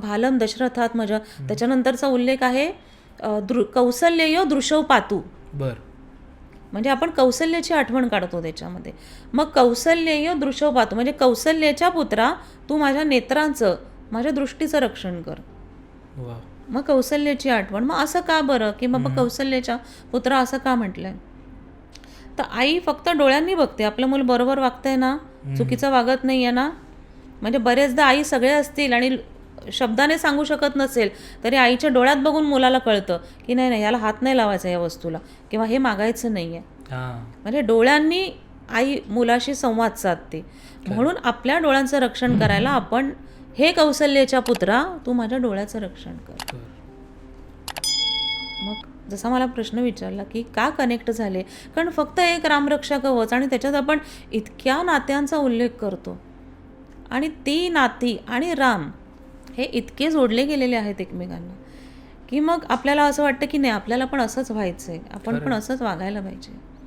भालं दशरथात्मज, त्याच्यानंतरचा उल्लेख आहे कौसल्येय दृशौ पातू. बर. म्हणजे आपण कौसल्याची आठवण काढतो त्याच्यामध्ये. मग कौसल्येय दृशौ पातू म्हणजे कौसल्याच्या पुत्रा तू माझ्या नेत्रांचं, माझ्या दृष्टीचं रक्षण कर. वा. मग कौसल्याची आठवण. मग असं का बरं की बाबा कौसल्याच्या पुत्रा असं का म्हटलंय? तर आई फक्त डोळ्यांनी बघते आपलं मूल बरोबर वागतंय ना, चुकीचं वागत नाही आहे ना. म्हणजे बरेचदा आई सगळे असतील आणि शब्दाने सांगू शकत नसेल तरी आईच्या डोळ्यात बघून मुलाला कळतं की नाही नाही, याला हात नाही लावायचा या वस्तूला, किंवा हे मागायचं नाही आहे. म्हणजे डोळ्यांनी आई मुलाशी संवाद साधते. म्हणून आपल्या डोळ्यांचं रक्षण करायला आपण, हे कौसल्याच्या पुत्रा तू माझ्या डोळ्याचं रक्षण कर. मग जसा मला प्रश्न विचारला की का कनेक्ट झाले, कारण फक्त एक रामरक्षा कवच आणि त्याच्यात आपण इतक्या नात्यांचा उल्लेख करतो आणि ती नाती आणि राम हे इतके जोडले गेलेले आहेत एकमेकांना की मग आपल्याला असं वाटतं की नाही, आपल्याला पण असंच व्हायचं आहे, आपण पण असंच वागायला पाहिजे.